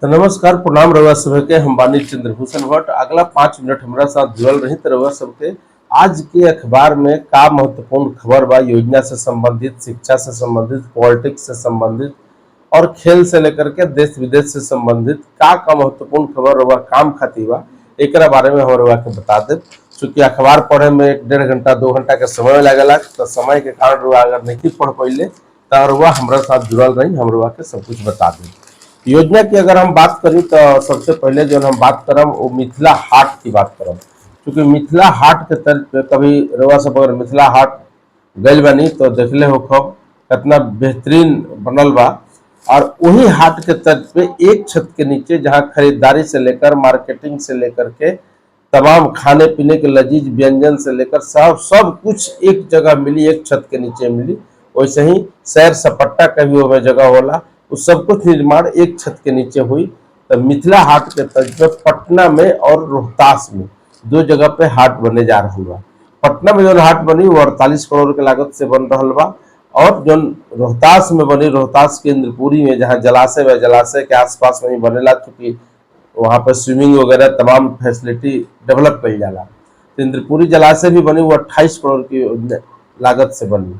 तो नमस्कार प्रणाम रउआ सब के। हम बानी चंद्रभूषण भट्ट। अगला 5 मिनट हमारा साथ जुड़ल रही तो रउआ सबके आज के अखबार में का महत्वपूर्ण खबर बा, योजना से संबंधित, शिक्षा से संबंधित, पॉलिटिक्स से संबंधित और खेल से लेकर के देश विदेश से संबंधित का महत्वपूर्ण खबर रउआ काम खातिर बा, एकरा बारे में हम रउआ के बता दें। चूंकि अखबार पढ़े में 1.5 घंटा 2 घंटा के समय लगेला, तो समय के कारण रउआ अगर नहीं पढ़ पैले तो रउआ हमारा साथ जुड़ल रही, हम रउआ के सब कुछ बता दें। योजना की अगर हम बात करें तो सबसे पहले जो हम बात करम वो मिथिला हाट की बात करम। क्योंकि मिथिला हाट के तर्ज पे कभी रउआ सब अगर मिथिला हाट गइल बानी तो देखले हो खब कितना बेहतरीन बनल बा। और वही हाट के तर्ज पे एक छत के नीचे जहाँ खरीदारी से लेकर मार्केटिंग से लेकर के तमाम खाने पीने के लजीज व्यंजन से लेकर सब सब कुछ एक जगह मिली, एक छत के नीचे मिली। वैसे ही सैर सपट्टा का भी वो जगह होला, उस सब कुछ निर्माण एक छत के नीचे हुई। तो मिथिला हाट के तर्ज पे पटना में और रोहतास में दो जगह पे हाट बने जा रहा बा। पटना में जो हाट बनी वो 48 करोड़ के लागत से बन रहा बा, और जो रोहतास में बनी, रोहतास के इंद्रपुरी में जहाँ जलाशय व जलाशय के आसपास में ही बनेला, क्योंकि वहाँ पर स्विमिंग वगैरह तमाम फैसिलिटी डेवलप कई जाला। तो इंद्रपुरी जलाशय भी बनी, वो 28 करोड़ की लागत से बनी।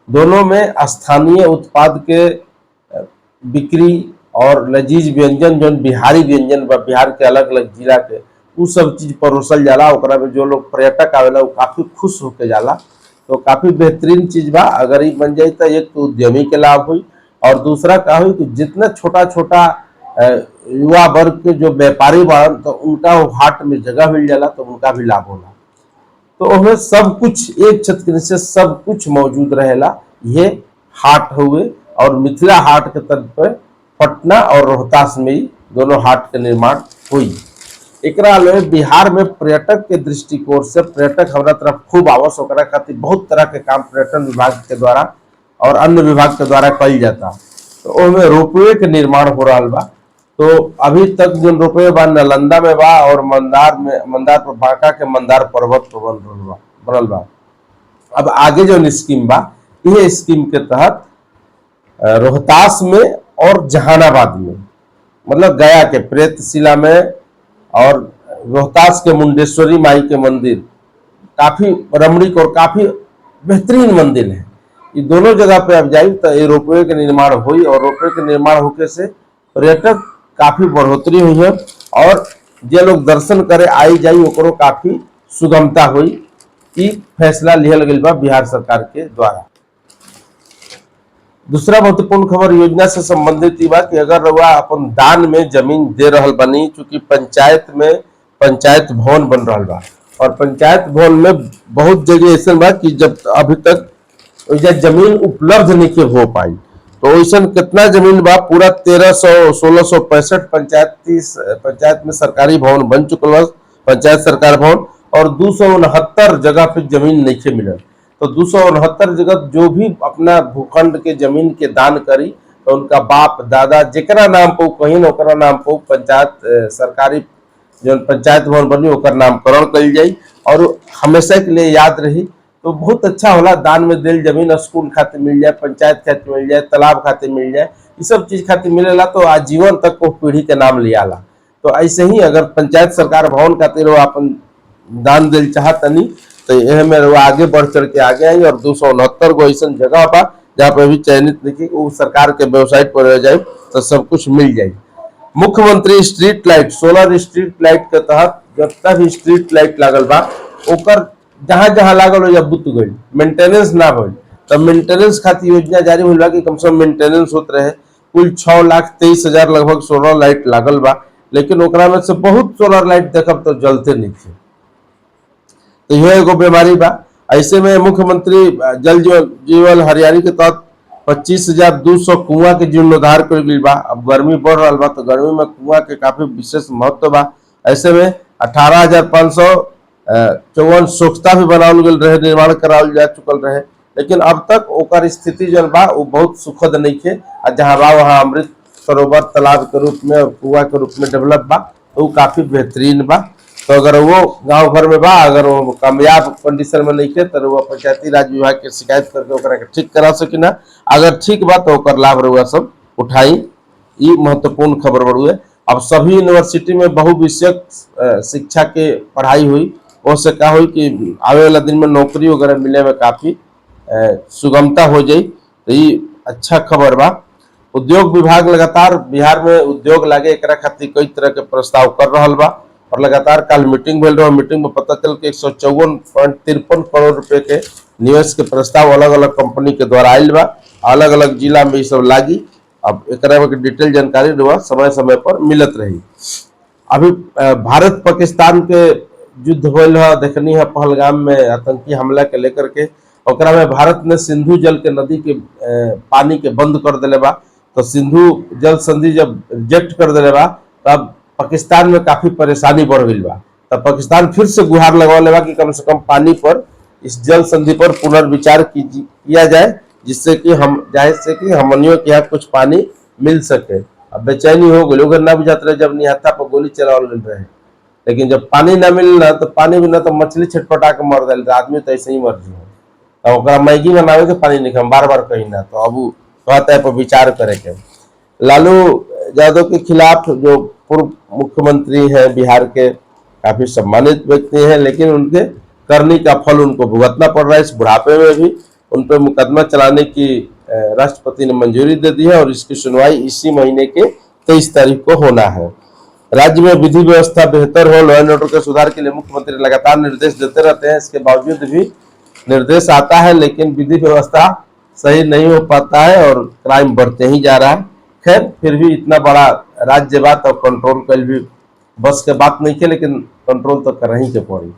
दोनों में स्थानीय उत्पाद के बिक्री और लजीज व्यंजन जो बिहारी व्यंजन बा, बिहार के अलग अलग जिला के उ सब चीज परोसल जाला। ओकरा में जो लोग पर्यटक आवेला वो काफी खुश होके जाला। तो काफी बेहतरीन चीज बा। अगर ये बन जाए तो एक तो उद्यमी के लाभ हुई, और दूसरा का हुई कि जितना छोटा छोटा युवा वर्ग के जो व्यापारी बा तो उनका वो हाट में जगह मिल जाला, तो उनका भी लाभ होला। तो उसमें सब कुछ एक छत के नीचे सब कुछ मौजूद रहेला। ये हाट हुए, और मिथिला हाट के तर्ज पर पटना और रोहतास में ही दोनों हाट के निर्माण हुई। एकरा अलावा बिहार में पर्यटक के दृष्टिकोण से पर्यटक हमारा तरफ खूब आवश्यक, ओकरा खातिर बहुत तरह के काम पर्यटन विभाग के द्वारा और अन्य विभाग के द्वारा कल जाता। तो उसमें रोपवे के निर्माण हो रहा बा। तो अभी तक जो रोपवे बा नालंदा में बा, और मंदार पर बांका के मंदार पर्वत पर बनल बा। अब आगे जो स्कीम बा, यह स्कीम के तहत रोहतास में और जहानाबाद में, मतलब गया के प्रेतशिला में और रोहतास के मुंडेश्वरी माई के मंदिर काफी रमणीक और काफी बेहतरीन मंदिर है। ये दोनों जगह पे अब जाए तो ये रोपवे के निर्माण हुई, और रोपवे के निर्माण होके से पर्यटक काफी बढ़ोतरी हुई है, और जे लोग दर्शन करे आई जाई ओकरो काफी सुगमता हुई। ई फैसला लिहल गई बा बिहार सरकार के द्वारा। दूसरा महत्वपूर्ण खबर योजना से संबंधित बा कि अगर रउआ अपन दान में जमीन दे रहल बनी, चूंकि पंचायत में पंचायत भवन बन रहा बा, और पंचायत भवन में बहुत जगह ऐसा बा कि जब अभी तक जमीन उपलब्ध नहीं हो पाई। तो वैसा कितना जमीन बा, पूरा 1665 पंचायत में सरकारी भवन बन चुकल बा, पंचायत सरकार भवन, और 269 जगह पे जमीन नहीं मिलल। तो 269 जगह जो भी अपना भूखंड के जमीन के दान करी, तो उनका बाप दादा जेकरा नाम पर कहीं ओकरा नाम पर पंचायत सरकारी जो पंचायत भवन बनी ओकर नामकरण कल जाई, और हमेशा के लिए याद रही। तो बहुत अच्छा होला, दान में दिल जमीन स्कूल खातिर मिल जाए, पंचायत खातिर मिल जाए, तालाब खातिर मिल जाए, ये सब चीज खातिर मिलेला, तो आजीवन तक वो पीढ़ी के नाम लियाला। तो ऐसे ही अगर पंचायत सरकार भवन खातिर वो अपन दान दिल चाहतनी तो यह में आगे बढ़ चढ़ के आगे आई, और 269 गो ऐसा जगह बा जहाँ पे अभी चयनित देखिए वो सरकार के वेबसाइट पर रह जाए तो सब कुछ मिल जाए। मुख्यमंत्री street light, solar street light के तहत जितना भी स्ट्रीट लाइट लागल बा ओकर जहाँ जहाँ लागल हो या बुत गई, मेंटेनेंस ना हो, तब मेंटेनेंस खातिर योजना जारी हुई कि कम से कम मेंटेनेंस होत रहे। कुल 6,23,000 लगभग सोलर लाइट लागल बा, लेकिन ओकरा में से बहुत सोलर लाइट देखब तो जलते नहीं थे। तो यह एगो बीमारी बा। ऐसे में मुख्यमंत्री जल जीवन हरियाली के तहत 25,200 कुआं के जीर्णोद्धार कर गई बा। अब गर्मी बढ़ रहा बा, तो गर्मी में कुआं के काफी विशेष महत्व बा। ऐसे में 18,554 सोख्ता भी बनावल गई रहे, निर्माण करावल जा चुकल रहे, लेकिन अब तक ओकर स्थिति जो बा वो बहुत सुखद नहीं है। जहाँ बा वहाँ अमृत सरोवर तालाब के रूप में और कुआं के रूप में डेवलप बा, तो काफी बेहतरीन बा। तो अगर वो गांव भर में बा, अगर वो कामयाब कंडीशन में नहीं है तो वो पंचायती राज विभाग के शिकायत करके ओकरा के ठीक करा सकी ना। अगर ठीक बा तो ओकर लाभ रउआ सब उठाई। ये महत्वपूर्ण खबर बड़ुए। अब सभी यूनिवर्सिटी में बहुविषयक शिक्षा के पढ़ाई हुई, उससे क्या हुई कि आवे वाला दिन में नौकरी वगैरह मिले में काफी सुगमता हो जाई। तो ये अच्छा खबर बा। उद्योग विभाग लगातार बिहार में उद्योग लागे एकरा खातिर कई तरह के प्रस्ताव कर रहल बा और लगातार कल मीटिंग भेल रहा। मीटिंग में पता चल के 154.53 करोड़ रुपए के निवेश के प्रस्ताव अलग अलग कंपनी के द्वारा आयल बा। अलग अलग जिला में ये सब लागी। अब एकरा में डिटेल जानकारी रहुआ समय समय पर मिलत रही। अभी भारत पाकिस्तान के युद्ध होल है, देखनी है पहलगाम में आतंकी हमला के लेकर के। ओकरा में भारत ने सिंधु जल के नदी के पानी के बंद कर दिले बा। तो सिंधु जल संधि जब रिजेक्ट कर दिले बा तब पाकिस्तान में काफी परेशानी बढ़ गई बा। तब पाकिस्तान फिर से गुहार लगवा बा कि कम से कम पानी पर, इस जल संधि पर पुनर्विचार किया जाए, जिससे कि हमनियों के यहाँ कुछ पानी मिल सके। अब बेचैनी हो गई, लोग ना बुझाते रहे जब निहत्था पर गोली चलावल रहे, लेकिन जब पानी ना मिलना तो पानी बिना तो मछली छटपटा के मर गई, तो आदमी तो ऐसे ही मर जाए। ओकरा मैगी बनावे के पानी निकल बार बार कहीं ना, तो अब कहता है पर विचार करे के। लालू यादव के खिलाफ जो पूर्व मुख्यमंत्री हैं बिहार के, काफी सम्मानित व्यक्ति हैं, लेकिन उनके करनी का फल उनको भुगतना पड़ रहा है। इस बुढ़ापे में भी उन पर मुकदमा चलाने की राष्ट्रपति ने मंजूरी दे दी है और इसकी सुनवाई इसी महीने के 23 तारीख को होना है। राज्य में विधि व्यवस्था बेहतर हो, लॉ एंड ऑर्डर के सुधार के लिए मुख्यमंत्री लगातार निर्देश देते रहते हैं। इसके बावजूद भी निर्देश आता है लेकिन विधि व्यवस्था सही नहीं हो पाता है और क्राइम बढ़ते ही जा रहा है। खैर फिर भी इतना बड़ा राज्य बात और कंट्रोल कर भी बस के बात नहीं के, लेकिन कंट्रोल तो कर ही के पड़ी।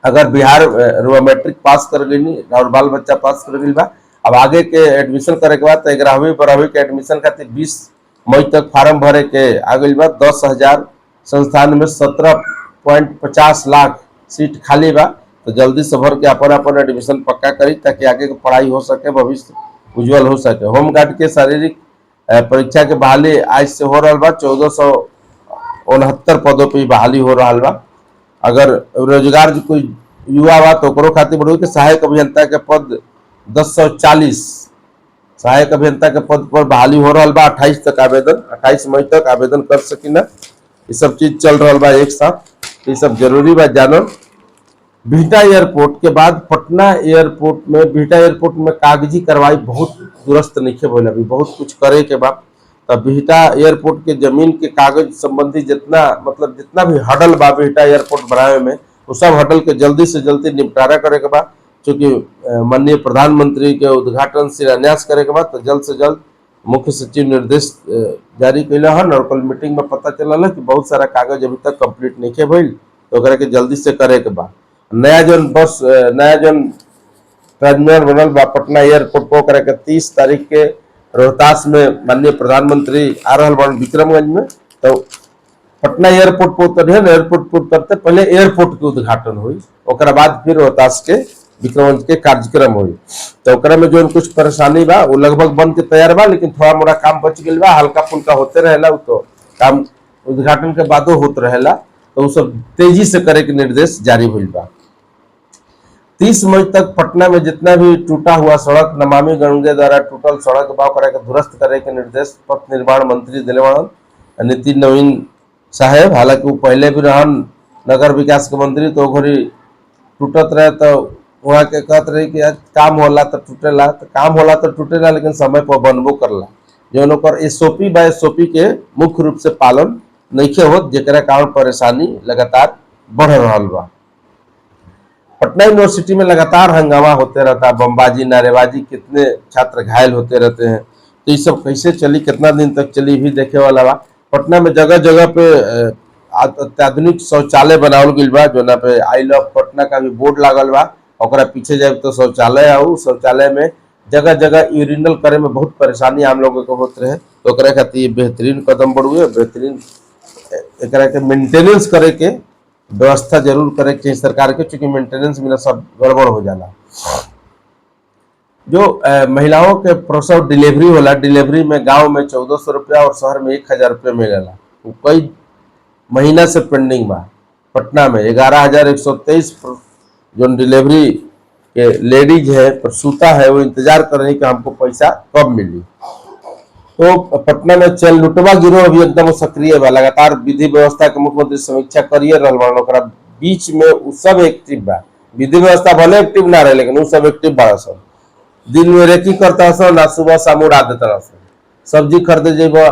अगर बिहार मैट्रिक पास कर गई और बाल बच्चा पास कर गई बा, अब आगे के एडमिशन करे के बाद 11वीं 12वीं के एडमिशन खातिर 20 मई तक फार्म भरे के आ गई बा। 10,000 संस्थान में 17.50 लाख सीट खाली बा। तो जल्दी से भर के अपन एडमिशन पक्का करी ताकि आगे की पढ़ाई हो सके, भविष्य उज्जवल हो सके। होमगार्ड के शारीरिक परीक्षा के बहाली आज से हो रहा बा। 1469 पदों पर बहाली हो रहा बा। अगर रोजगार जो कोई युवा बा तो ओकरो खातिर बढ़ो कि सहायक अभियंता के पद 1040 सहायक अभियंता के पद पर बहाली हो रहा बा। 28 मई तक आवेदन कर सकिना। ये सब चीज चल रहा बा एक साथ, ये सब जरूरी बा जानल। बिहटा एयरपोर्ट के बाद पटना एयरपोर्ट में कागजी कार्रवाई बहुत दुरुस्त नहीं भइल, अभी बहुत कुछ करे के बाद। तब बिहटा एयरपोर्ट के जमीन के कागज संबंधी जितना भी हडल बा बिहटा एयरपोर्ट बनावे में, वो सब हडल के जल्दी से जल्दी निपटारा करे के बाद, चूंकि माननीय प्रधानमंत्री के उद्घाटन शिलान्यास करे के बाद, तो जल्द से जल्द मुख्य सचिव निर्देश जारी कैला हन। और कल मीटिंग में पता चला कि बहुत सारा कागज अभी तक कंप्लीट नहीं भइल, तो ओकरा के जल्दी से करे के बाद नया जन टर्मिनल बनल बा पटना एयरपोर्ट को करे के 30 तारीख के रोहतास में माननीय प्रधानमंत्री आ रहा बन विक्रमगंज में। तो पटना एयरपोर्ट पर उतरे, एयरपोर्ट पर उतरते पहले एयरपोर्ट के उद्घाटन हुई, ओकरा बाद फिर रोहतास के विक्रमगंज के कार्यक्रम हुई। तो ओकरा में जो कुछ परेशानी बा वो लगभग बन के तैयार बा, लेकिन थोड़ा मोड़ा काम बच गई बा। हल्का फुल्का होते रहेला, तो काम उद्घाटन के बादो होत रहेला, तो सब तेजी से करे के निर्देश जारी हुई बा। 30 मई तक पटना में जितना भी टूटा हुआ सड़क, नमामि गंगे द्वारा टूटल सड़क बा ओकरा के दुरुस्त करे के निर्देश पथ निर्माण मंत्री दिले बाड़न नितिन नवीन साहेब। हालांकि वो पहले भी रहन नगर विकास के मंत्री, तो घड़ी टूटत रहे तो वहाँ के कहत रहे कि आज काम होला तो टूटेला, तो काम होला तो टूटेला, लेकिन समय पर बनबो करला। जो ओकर एसओपी बा एसओपी के मुख्य रूप से पालन नहीं होत, जेकरा कारण परेशानी लगातार बढ़ रहा बा। पटना यूनिवर्सिटी में लगातार हंगामा होते रहता, बमबाजी नारेबाजी, कितने छात्र घायल होते रहते हैं। तो ये सब कैसे चली, कितना दिन तक चली भी देखे वाला बा। पटना में जगह जगह पे अत्याधुनिक शौचालय बनावल गई बा, जो ना पे आई लव पटना का भी बोर्ड लागल बा। ओकरा पीछे जाए तो शौचालय आऊ, शौचालय में जगह जगह यूरिनल करे में बहुत परेशानी आम लोगों को होते रहे। तो ओकरा खातिर बेहतरीन कदम बढ़ुए, बेहतरीन एकरा के मेंटेनेंस करे के व्यवस्था जरूर करे चाहिए सरकार के, चूंकि मेंटेनेंस बिना सब गड़बड़ हो जाला। जो महिलाओं के प्रसव डिलीवरी होला, डिलीवरी में गांव में 1400 रुपया और शहर में 1000 रुपया मिलेला। वो कई महीना से पेंडिंग बा। पटना में 11,123 जो डिलीवरी के लेडीज है प्रसूता है, वो इंतजार कर रही कि हमको पैसा कब मिली। तो पटना में चल लुटवा गिरोह भी एकदम सक्रिय बा, लगातार विधि व्यवस्था के मुख्यमंत्री समीक्षा करिए रहल बाड़न, ओकरा बीच में उ सब एक्टिव बा। विधि व्यवस्था भले एक्टिव ना रहे लेकिन उ सब एक्टिव बा सब। दिन में रेकी करता सन ना सुबह शाम उड़ा देता सन। सब्जी खरीदे जेबा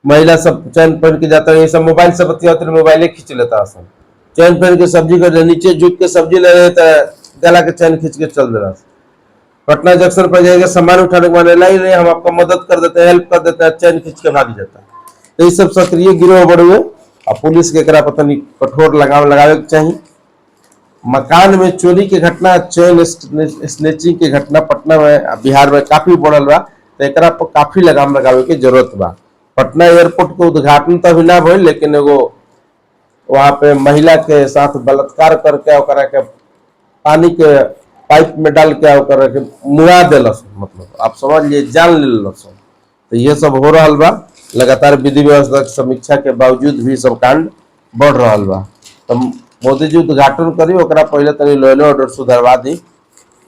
महिला सब चैन पहन के जाता है, ये सब मोबाइल से बतियाते मोबाइले खींच लेता सन। चैन पहन के सब्जी कर नीचे झुक के सब्जी ले रहे तो गला के चैन खींच के चल दे रहा। पटना जंक्शन पर जाएगा सामान उठाने के माने लाई नहीं, हम आपका मदद कर देते हैं, हेल्प कर देते हैं, चैन खींच के भाग जाता है। तो ये सब सक्रिय गिरोह बढ़ हुए और पुलिस के एकरा पता नहीं कठोर लगावे के चाहिए। मकान में चोरी की घटना, चेन स्नेचिंग की घटना पटना में बिहार में काफी बढ़ल बा, तो एकरा पर काफी लगाम लगावे के जरूरत बा। पटना एयरपोर्ट के उद्घाटन तो अभी ना भइल लेकिन एगो वहां पे महिला के साथ बलात्कार करके ओकरा के पानी के पाइप में डाल के ओकरा के मुआ देलस, मतलब आप समझ लिए जान लेलस। तो ये सब हो रहा बा, लगातार विधि व्यवस्था की समीक्षा के बावजूद भी सब कांड बढ़ रहा बा। तो मोदी जी उद्घाटन करी, ओकरा पहले तनी लॉ एंड ऑर्डर सुधरवा दी।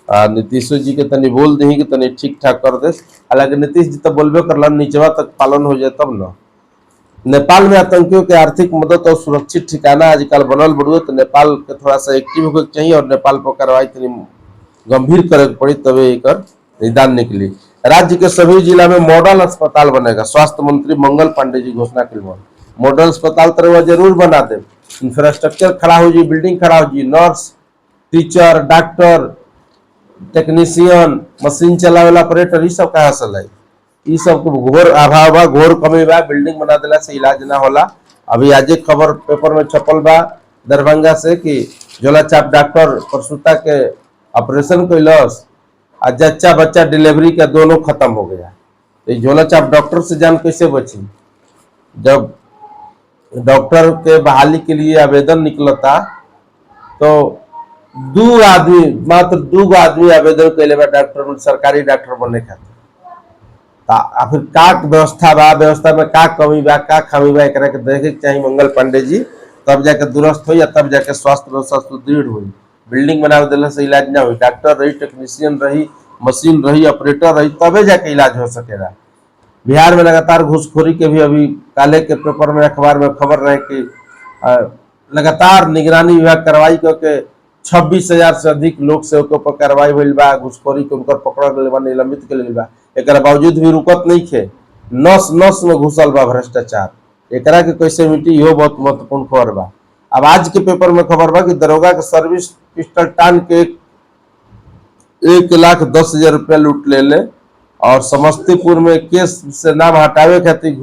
नीतीश जी के तनी बोल दी कि तनी ठीक ठाक कर दे। हालांकि नीतीश जी तो बोलबे करलन नीचवा तक पालन हो जाए तब न। नेपाल में आतंकियों के आर्थिक मदद और सुरक्षित ठिकाना आजकल बनल बढ़ुए, तो नेपाल के थोड़ा सा एक्टिव होकर चाहिए और नेपाल पर कार्रवाई तनी गंभीर करे के पड़ी, तबे एकर निदान निकली। राज्य के सभी जिला में मॉडल अस्पताल बनेगा, स्वास्थ्य मंत्री मंगल पांडे जी घोषणा के। मॉडल अस्पताल तरह जरूर बना दे, इंफ्रास्ट्रक्चर खड़ा हो जी, बिल्डिंग खड़ा हो जी, nurse, teacher, doctor, technician, machine चलावे ऑपरेटर, सब कहाँ से लाई? ई सब घोर अभाव बा, घोर कमी बा। बिल्डिंग बना देला से इलाज ना होला। अभी आज एक खबर पेपर में छपल बा दरभंगा से कि झोला छाप डॉक्टर प्रसूता के ऑपरेशन कैलस आ जच्चा बच्चा डिलीवरी का दोनों खत्म हो गया। तो झोला छाप डॉक्टर से जान कैसे बची? जब डॉक्टर के बहाली के लिए आवेदन निकलता तो मात्र दू आदमी आवेदन कैले बा डॉक्टर, सरकारी डॉक्टर बनने खातिर। फिर का व्यवस्था बा, व्यवस्था में का कमी बा, का खामी बा, एकरा के देखे के चाहिए मंगल पांडे जी, तब जाके दुरुस्त हो या तब जाके स्वास्थ्य व्यवस्था सुदृढ़ हुई। बिल्डिंग बना देने से इलाज ना हुई, डॉक्टर रही, टेक्नीशियन रही, मशीन रही, ऑपरेटर रही, तबे जाके इलाज हो सकेगा। बिहार में लगातार घूसखोरी के भी अभी काले के पेपर में अखबार में खबर रहे कि लगातार निगरानी विभाग कार्रवाई करके 26,000 से अधिक लोग से ऊपर कार्रवाई हुई बा, घुसखोरी के उनकर पकड़ गए बा, निलंबित के लिए बा। एकरा बावजूद भी रुकत नहीं खे, नस नस में घुसल बा भ्रष्टाचार। एकरा के कैसे मिटी, इहो बहुत महत्वपूर्ण खबर बा। अब आज के पेपर में खबर बा कि दरोगा के सर्विस पिस्टल टान के 1,10,000 रुपया लूट ले और समस्तीपुर में केस से नाम हटावे खातिर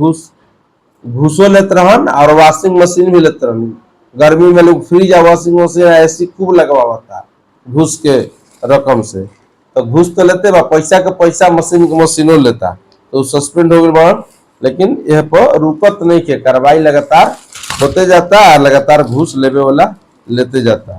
घूसो लेते रहन और वॉशिंग मशीन भी लेते रहन। गर्मी में लोग फ्रिज या वॉशिंग मशीन ऐसी खूब लगवाता घूस के रकम से। तो घूस तो लेते बा, पैसा के पैसा, मशीन के मशीनों लेता, तो सस्पेंड हो गए। लेकिन यह पर रुकत नहीं के, कार्रवाई लगातार होते जाता और लगातार घूस लेवे वाला लेते जाता।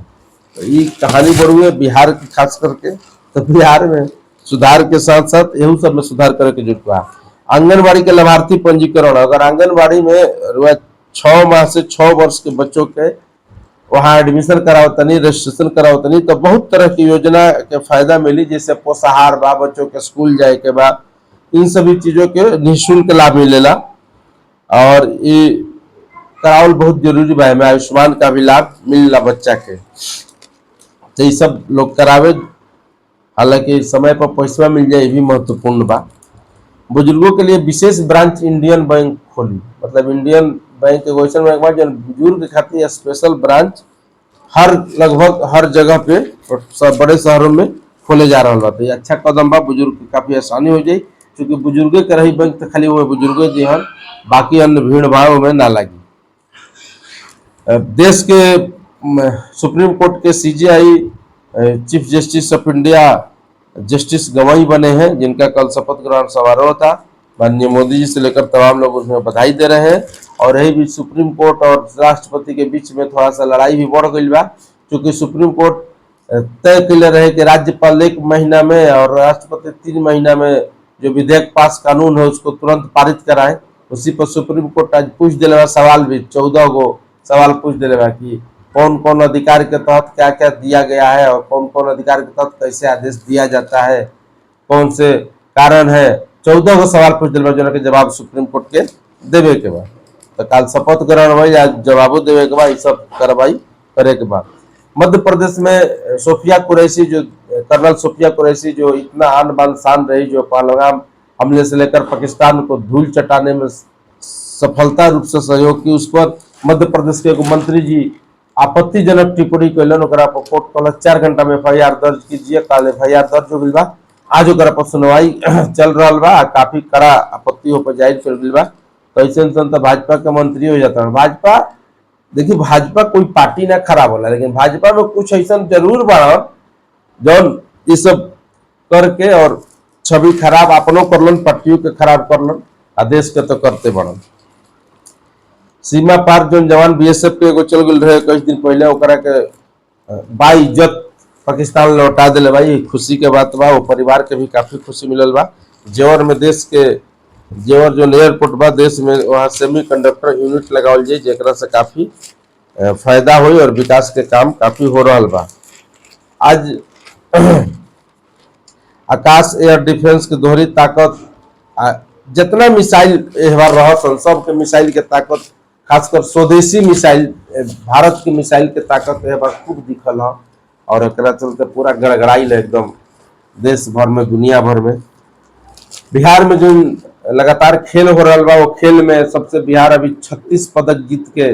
तो ये कहानी बढ़ू है बिहार की खास करके। तो बिहार में सुधार के साथ साथ यही सब में सुधार करे के जरूरत बा। आंगनबाड़ी के लाभार्थी पंजीकरण, अगर आंगनबाड़ी में 6 माह से 6 वर्ष के बच्चों के वहाँ एडमिशन करावतनी, रजिस्ट्रेशन करावतनी, तो बहुत तरह की योजना के फायदा मिली, जैसे पोषाहार बा, बच्चों के स्कूल जाए के बाद, इन सभी चीजों के निःशुल्क लाभ मिलेला। और ये करावल बहुत जरूरी बा, में आयुष्मान का भी लाभ मिलेला बच्चा के, तो ये सब लोग करावे। हालांकि समय पर पैसा मिल जाए, ये भी महत्वपूर्ण बा। बुजुर्गों के लिए विशेष ब्रांच इंडियन बैंक खोली, मतलब इंडियन बैंक एगो ऐसा बैंक बा जो बुजुर्ग खातिर स्पेशल ब्रांच लगभग हर जगह पे सब बड़े शहरों में खोले जा रहा बा। तो ये अच्छा कदम बा, बुजुर्ग की काफी आसानी हो जाए, क्योंकि बुजुर्गे के रही बैंक तो खाली वो बुजुर्गे जी हन, बाकी अन्य भीड़ भाड़ में ना लगी। देश के सुप्रीम कोर्ट के CJI chief justice of India justice गवाई बने हैं, जिनका कल शपथ ग्रहण समारोह था। माननीय मोदी जी से लेकर तमाम लोग उसमें बधाई दे रहे हैं। और यही बीच सुप्रीम कोर्ट और राष्ट्रपति के बीच में थोड़ा सा लड़ाई भी बढ़ गई बा, क्योंकि सुप्रीम कोर्ट तय कैले रहे कि राज्यपाल 1 महीना में और राष्ट्रपति 3 महीना में जो विधेयक पास कानून है उसको तुरंत पारित कराए। उसी पर सुप्रीम कोर्ट आज पूछ दिले सवाल भी, 14 गो सवाल पूछ दिले कि कौन कौन अधिकार के तहत क्या क्या दिया गया है और कौन कौन अधिकार के तहत कैसे आदेश दिया जाता है, कौन से कारण है 14 गो सवाल पूछ दिल बा जोना के जवाब सुप्रीम कोर्ट के देवे के बा। तो काल शपथ ग्रहण भाई, आज जवाबो देवे के बा, ई सब कार्रवाई करे के बाद मध्य प्रदेश में सोफिया कुरैशी जो कर्नल सोफिया कुरैशी जो इतना आन बान शान रही, जो पहलगाम हमले से लेकर पाकिस्तान को धूल चटाने में सफलता रूप से सहयोग की, उस पर मध्य प्रदेश के एगो मंत्री जी आपत्तिजनक टिप्पणी कैलन। ओकरा पर कोर्ट कहलक 4 घंटा में FIR दर्ज कीजिए। कल FIR दर्ज हो गई बा, आज ओकरा पर सुनवाई चल रहा बा। काफी कड़ा आपत्ति पर जाहिर कर गई बा। तो ऐसे तो भाजपा के मंत्री हो जाता है। भाजपा देखिए, भाजपा कोई पार्टी ना खराब होला, लेकिन भाजपा में कुछ ऐसा जरूर बड़ा जौन ये सब करके और छवि खराब अपनों करलन, पार्टियों के खराब करलन, आदेश के तो करते बढ़न। सीमा पार जो जवान BSF के एगो चल गल रहे कुछ दिन पहले, ओकरा के बाइज्जत पाकिस्तान लौटा दिले भाई, खुशी के बात बा। वो परिवार के भी काफी खुशी मिलल बा। जेवर में देश के जेवर जो एयरपोर्ट बा देश में, वहाँ सेमीकंडक्टर यूनिट लगावल जाए, जेकरा से काफी फायदा हुई और विकास के काम काफी हो रहा बा। आज आकाश एयर डिफेंस के दोहरी ताकत, जितना मिसाइल एहवार रहा सबके मिसाइल के ताकत, खासकर स्वदेशी मिसाइल, भारत की मिसाइल के ताकत एहवार खूब दिखल है। और एक चलते पूरा गड़गड़ाइल एकदम देश भर में, दुनिया भर में। बिहार में जो लगातार खेल हो रहा बा, वो खेल में सबसे बिहार अभी 36 पदक जीत के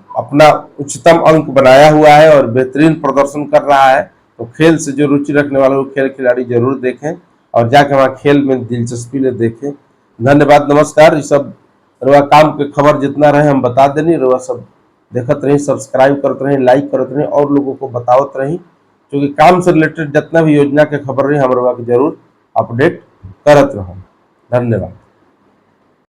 अपना उच्चतम अंक बनाया हुआ है और बेहतरीन प्रदर्शन कर रहा है। तो खेल से जो रुचि रखने वाले वो खेल खिलाड़ी जरूर देखें और जाके वहाँ खेल में दिलचस्पी ले देखें। धन्यवाद, नमस्कार। ये सब रुआ काम के खबर जितना रहे हम बता देनी, रुआ सब देखत रही, सब्सक्राइब करते रही, लाइक करते रही और लोगों को बतावत रही, क्योंकि काम से रिलेटेड जितना भी योजना के खबर रही हम रुआ के जरूर अपडेट करत रहो। धन्यवाद।